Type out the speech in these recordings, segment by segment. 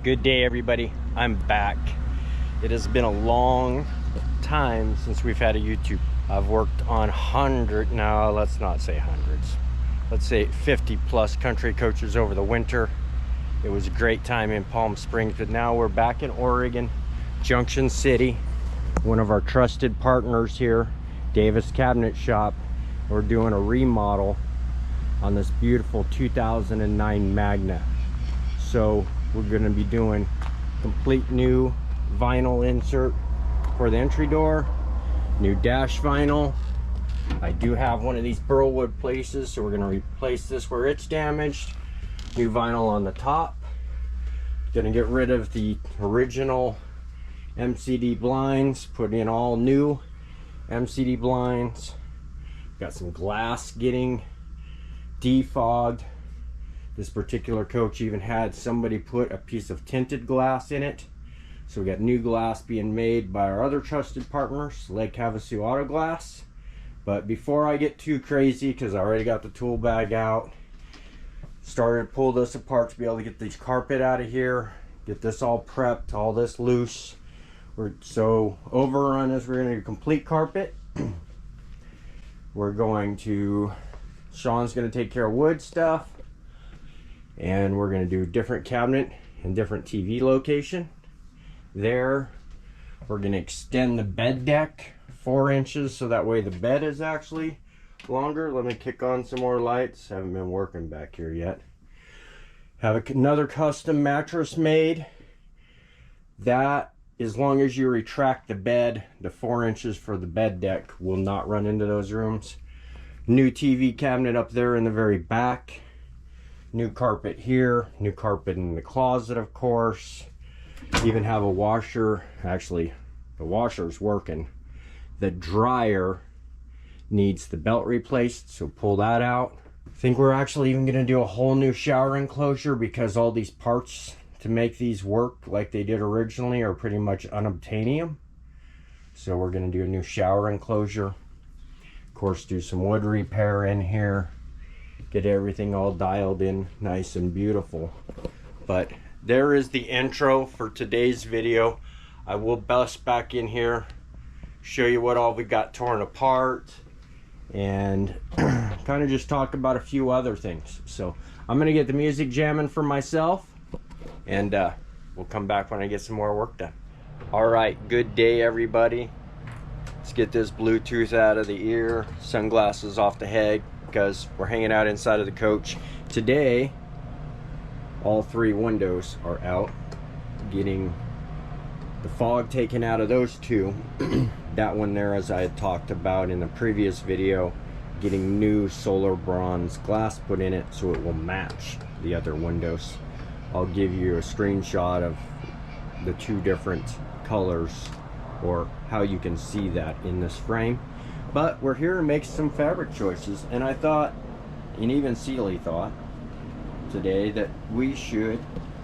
Good day, everybody. I'm back. It has been a long time since we've had a YouTube. I've worked on let's not say hundreds. Let's say 50 plus country coaches over the winter. It was a great time in Palm Springs, but now we're back in Oregon, Junction City. One of our trusted partners here, Davis Cabinet Shop. We're doing a remodel on this beautiful 2009 Magna. So we're going to be doing complete new vinyl insert for the entry door, new dash vinyl. I do have one of these burl wood places, so we're going to replace this where it's damaged. New vinyl on the top. Going to get rid of the original MCD blinds, put in all new MCD blinds. Got some glass getting defogged. This particular coach even had somebody put a piece of tinted glass in it. So we got new glass being made by our other trusted partners, Lake Havasu Auto Glass. But before I get too crazy, because I already got the tool bag out, started to pull this apart to be able to get this carpet out of here, get this all prepped, all this loose. So overrun is we're going to do complete carpet. Sean's going to take care of wood stuff, and we're going to do different cabinet and different TV location. There, we're going to extend the bed deck 4 inches so that way the bed is actually longer. Let me kick on some more lights. Haven't been working back here yet. Have another custom mattress made. That, as long as you retract the bed, the 4 inches for the bed deck will not run into those rooms. New TV cabinet up there in the very back. New carpet here. New carpet in the closet, of course. Even have a washer. Actually, the washer's working. The dryer needs the belt replaced, so pull that out. I think we're actually even going to do a whole new shower enclosure because all these parts to make these work like they did originally are pretty much unobtainium. So we're going to do a new shower enclosure. Of course, do some wood repair in here. Get everything all dialed in nice and beautiful. But there is the intro for today's video. I will bust back in here, show you what all we got torn apart, and kind of just talk about a few other things. So I'm going to get the music jamming for myself, and we'll come back when I get some more work done. All right, good day, everybody. Let's get this Bluetooth out of the ear, sunglasses off the head, because we're hanging out inside of the coach. Today, all 3 windows are out, getting the fog taken out of those 2. That one there, as I had talked about in the previous video, getting new solar bronze glass put in it so it will match the other windows. I'll give you a screenshot of the 2 different colors, or how you can see that in this frame. But we're here to make some fabric choices, and I thought, and even Sealy thought today, that we should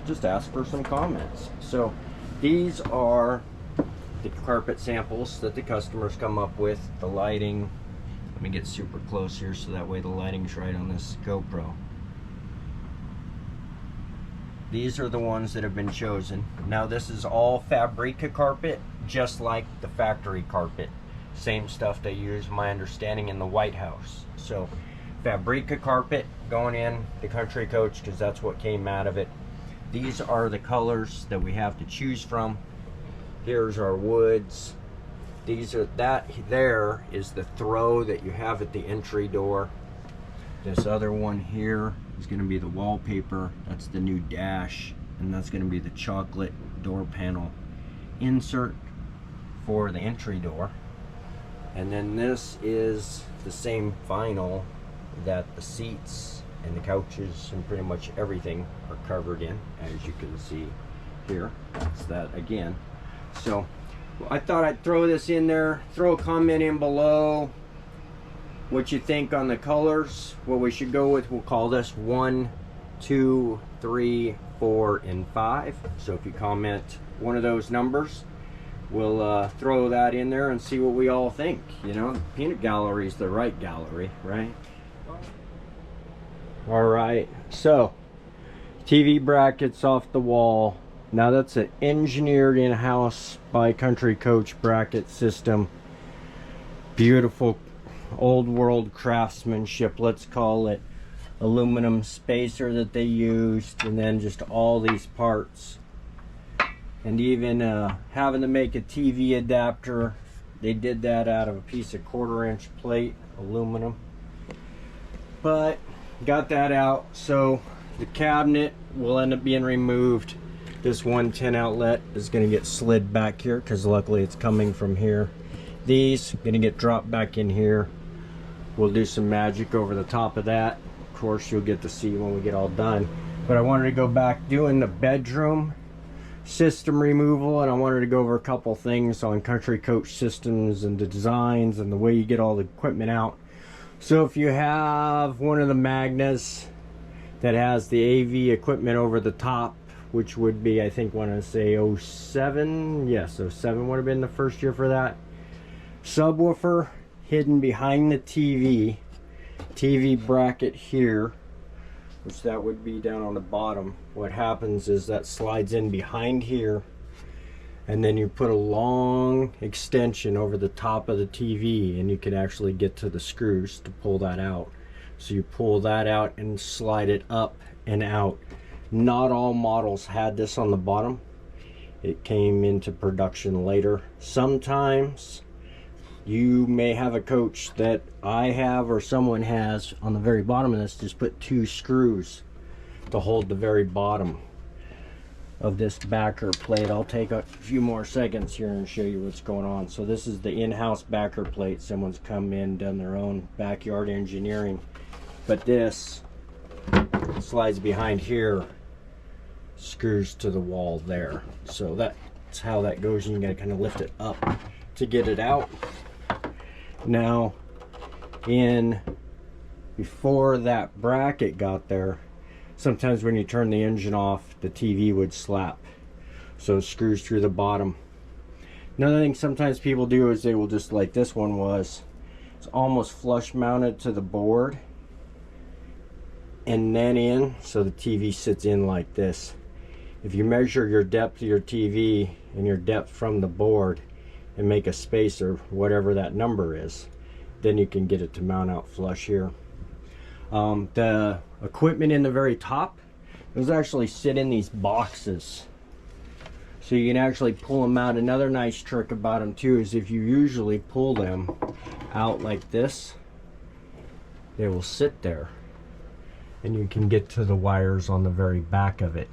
just ask for some comments. So these are the carpet samples that the customers come up with. The lighting, let me get super close here so that way the lighting's right on this GoPro. These are the ones that have been chosen. Now this is all Fabrica carpet, just like the factory carpet. Same stuff they use, my understanding, in the White House. So Fabrica carpet going in the Country Coach because that's what came out of it. These are the colors that we have to choose from. Here's our woods. There is the throw that you have at the entry door. This other one here is going to be the wallpaper. That's the new dash, and that's going to be the chocolate door panel insert for the entry door. And then this is the same vinyl that the seats and the couches and pretty much everything are covered in, as you can see here. That's that again. So I thought I'd throw this in there, throw a comment in below what you think on the colors, what we should go with. We'll call this 1, 2, 3, 4, and 5. So if you comment one of those numbers, we'll throw that in there and see what we all think. You know, the peanut gallery is the right gallery, right? All right, so TV brackets off the wall, Now that's an engineered in-house by Country Coach bracket system. Beautiful old world craftsmanship, let's call it. Aluminum spacer that they used, and then just all these parts. And even having to make a TV adapter, they did that out of a piece of 1/4-inch plate, aluminum. But got that out, so the cabinet will end up being removed. This 110 outlet is going to get slid back here because luckily it's coming from here. These going to get dropped back in here. We'll do some magic over the top of that. Of course, you'll get to see when we get all done. But I wanted to go back doing the bedroom system removal, and I wanted to go over a couple things on Country Coach systems and the designs and the way you get all the equipment out. So if you have one of the Magnas that has the AV equipment over the top, which would be, I think, want to say 07, yes, 07 would have been the first year for that. Subwoofer hidden behind the TV bracket here, which that would be down on the bottom. What happens is that slides in behind here, and then you put a long extension over the top of the TV, and you can actually get to the screws to pull that out. So you pull that out and slide it up and out. Not all models had this on the bottom. It came into production later. Sometimes you may have a coach that I have or someone has on the very bottom of this, just put 2 screws to hold the very bottom of this backer plate. I'll take a few more seconds here and show you what's going on. So this is the in-house backer plate. Someone's come in, done their own backyard engineering. But this slides behind here, screws to the wall there. So that's how that goes, and you gotta kind of lift it up to get it out. Now, before that bracket got there, sometimes when you turn the engine off, the TV would slap. So it screws through the bottom. Another thing sometimes people do is they will just, like this one was, it's almost flush mounted to the board and then in, so the TV sits in like this. If you measure your depth of your TV and your depth from the board and make a spacer, whatever that number is, then you can get it to mount out flush here. The equipment in the very top, those actually sit in these boxes, so you can actually pull them out. Another nice trick about them too is if you usually pull them out like this, they will sit there, and you can get to the wires on the very back of it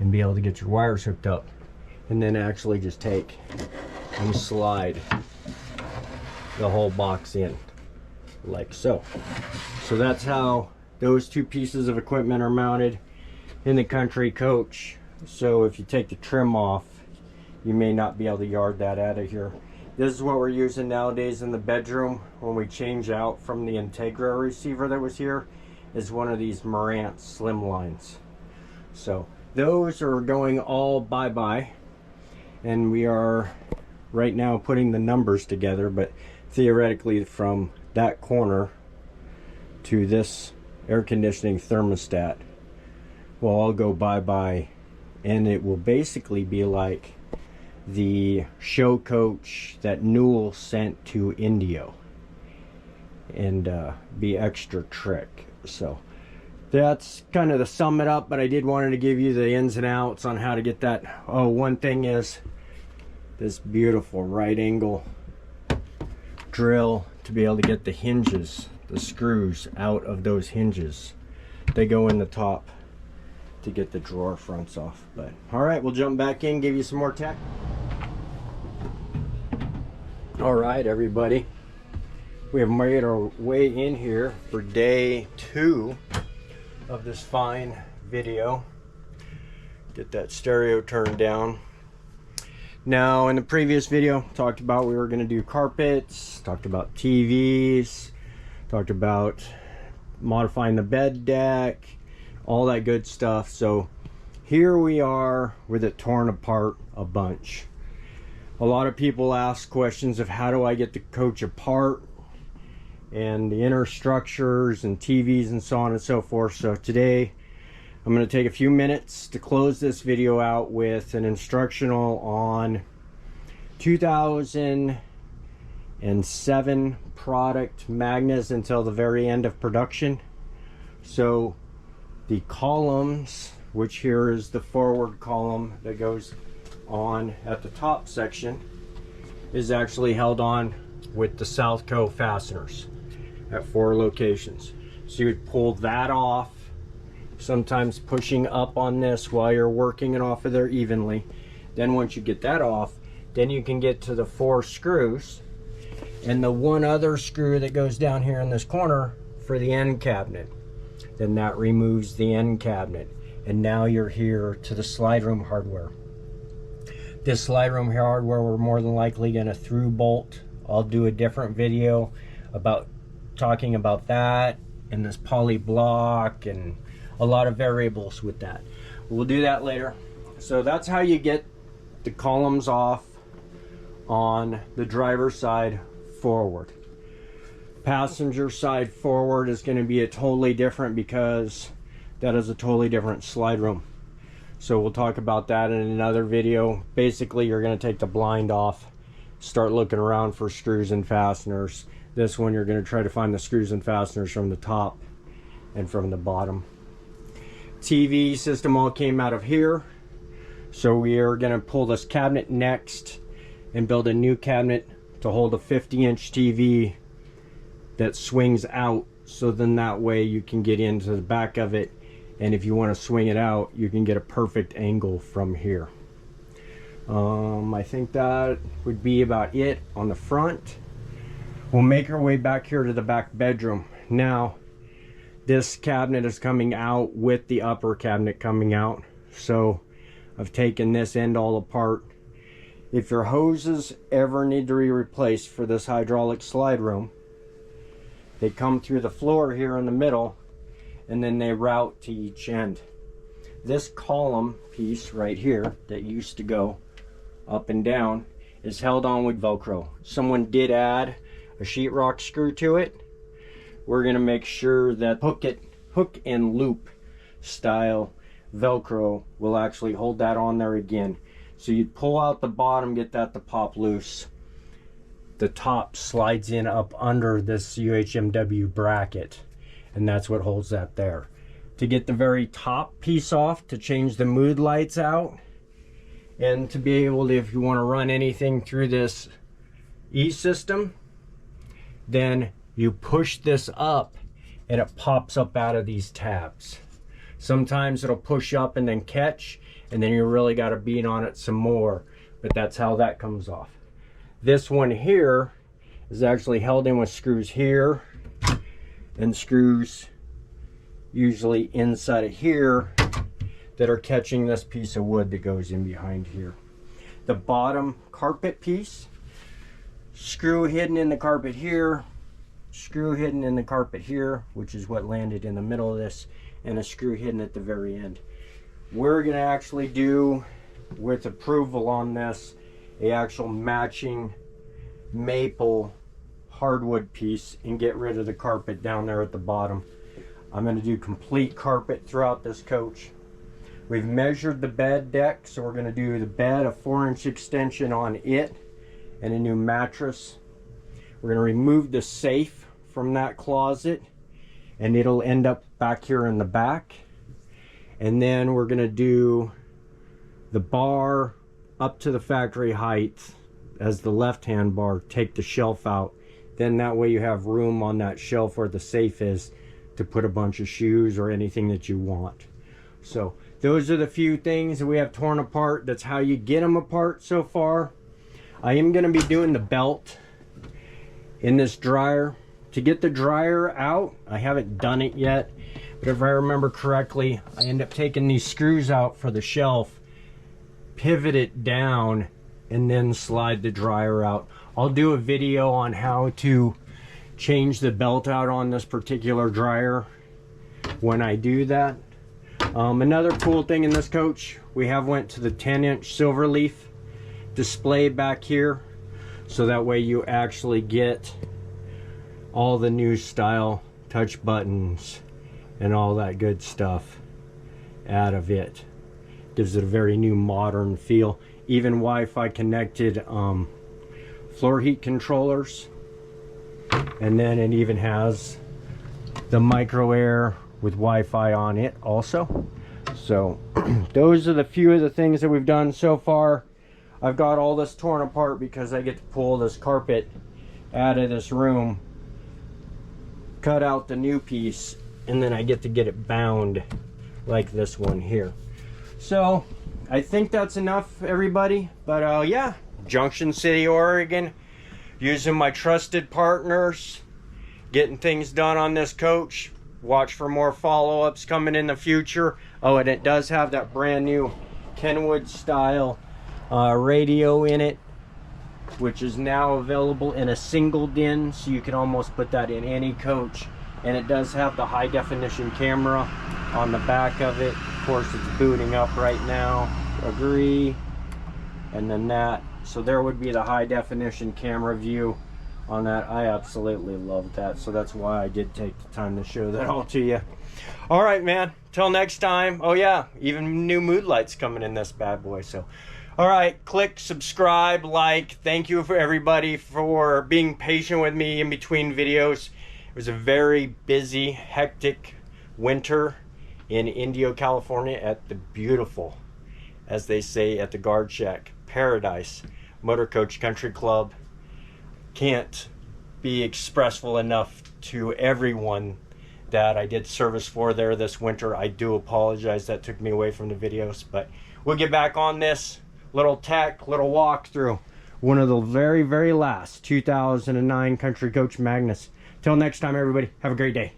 and be able to get your wires hooked up, and then actually just take and slide the whole box in like so. So that's how those 2 pieces of equipment are mounted in the Country Coach. So if you take the trim off, you may not be able to yard that out of here. This is what we're using nowadays in the bedroom when we change out from the Integra receiver that was here, is one of these Marantz Slimlines. So those are going all bye-bye, and we are right now putting the numbers together, but theoretically from that corner to this air conditioning thermostat will all go bye-bye, and it will basically be like the show coach that Newell sent to Indio, and be extra trick. So that's kind of the sum it up, but I did wanted to give you the ins and outs on how to get that. Oh, one thing is this beautiful right angle drill to be able to get the hinges, the screws out of those hinges. They go in the top to get the drawer fronts off. But all right, we'll jump back in, give you some more tech. All right, everybody, we have made our way in here for day 2 of this fine video. Get that stereo turned down. Now, in the previous video, talked about we were going to do carpets, talked about TVs, talked about modifying the bed deck, all that good stuff. So here we are with it torn apart a bunch. A lot of people ask questions of how do I get the coach apart, and the inner structures and TVs and so on and so forth. So today I'm going to take a few minutes to close this video out with an instructional on 2007 product Magnas until the very end of production. So the columns, which here is the forward column that goes on at the top section, is actually held on with the Southco fasteners at 4 locations. So you would pull that off, sometimes pushing up on this while you're working it off of there evenly. Then once you get that off, then you can get to the 4 screws and the one other screw that goes down here in this corner for the end cabinet. Then that removes the end cabinet, and now you're here to the slide room hardware. This slide room hardware, we're more than likely going to through bolt. I'll do a different video about talking about that and this poly block and a lot of variables with that. We'll do that later. So that's how you get the columns off on the driver's side forward. Passenger side forward is going to be a totally different, because that is a totally different slide room. So we'll talk about that in another video. Basically, you're going to take the blind off, start looking around for screws and fasteners. This one, you're going to try to find the screws and fasteners from the top and from the bottom. TV system all came out of here. So we are going to pull this cabinet next and build a new cabinet to hold a 50-inch TV that swings out. So then that way you can get into the back of it, and if you want to swing it out, you can get a perfect angle from here. I think that would be about it on the front. We'll make our way back here to the back bedroom. Now, this cabinet is coming out with the upper cabinet coming out. So I've taken this end all apart. If your hoses ever need to be replaced for this hydraulic slide room, they come through the floor here in the middle, and then they route to each end. This column piece right here that used to go up and down is held on with Velcro. Someone did add a sheetrock screw to it. We're going to make sure that hook and loop style Velcro will actually hold that on there again. So you pull out the bottom, get that to pop loose. The top slides in up under this UHMW bracket, and that's what holds that there. To get the very top piece off, to change the mood lights out, and to be able to, if you want to run anything through this E-system, then you push this up and it pops up out of these tabs. Sometimes it'll push up and then catch, and then you really got to beat on it some more, but that's how that comes off. This one here is actually held in with screws here and screws usually inside of here that are catching this piece of wood that goes in behind here. The bottom carpet piece, screw hidden in the carpet here, screw hidden in the carpet here, which is what landed in the middle of this, and a screw hidden at the very end. We're going to actually do, with approval on this, a actual matching maple hardwood piece and get rid of the carpet down there at the bottom. I'm going to do complete carpet throughout this coach. We've measured the bed deck, so we're going to do the bed, a 4-inch extension on it, and a new mattress. We're going to remove the safe from that closet, and it'll end up back here in the back. And then we're going to do the bar up to the factory height as the left-hand bar, take the shelf out. Then that way you have room on that shelf where the safe is to put a bunch of shoes or anything that you want. So those are the few things that we have torn apart. That's how you get them apart so far. I am going to be doing the belt in this dryer. To get the dryer out, I haven't done it yet, but if I remember correctly, I end up taking these screws out for the shelf, pivot it down, and then slide the dryer out. I'll do a video on how to change the belt out on this particular dryer when I do that. Another cool thing in this coach, we have went to the 10-inch silver leaf display back here, so that way you actually get all the new style touch buttons and all that good stuff out of it. Gives it a very new modern feel. Even Wi-Fi connected floor heat controllers. And then it even has the micro air with Wi-Fi on it also. So those are the few of the things that we've done so far. I've got all this torn apart because I get to pull this carpet out of this room, cut out the new piece, and then I get to get it bound like this one here. So I think that's enough, everybody. But yeah, Junction City, Oregon, using my trusted partners, getting things done on this coach. Watch for more follow-ups coming in the future. Oh, and it does have that brand new Kenwood style radio in it, which is now available in a single din, so you can almost put that in any coach. And it does have the high definition camera on the back of it. Of course, it's booting up right now. Agree. And then that. So there would be the high definition camera view on that. I absolutely love that. So that's why I did take the time to show that all to you. All right, man. Till next time. Oh yeah, even new mood lights coming in this bad boy. So all right, click subscribe, like. Thank you for everybody for being patient with me in between videos. It was a very busy, hectic winter in Indio, California at the beautiful, as they say at the Guard Shack, Paradise Motor Coach Country Club. Can't be expressful enough to everyone that I did service for there this winter. I do apologize that took me away from the videos, but we'll get back on this. Little little walkthrough. One of the very, very last 2009 Country Coach Magnas. Till next time, everybody, have a great day.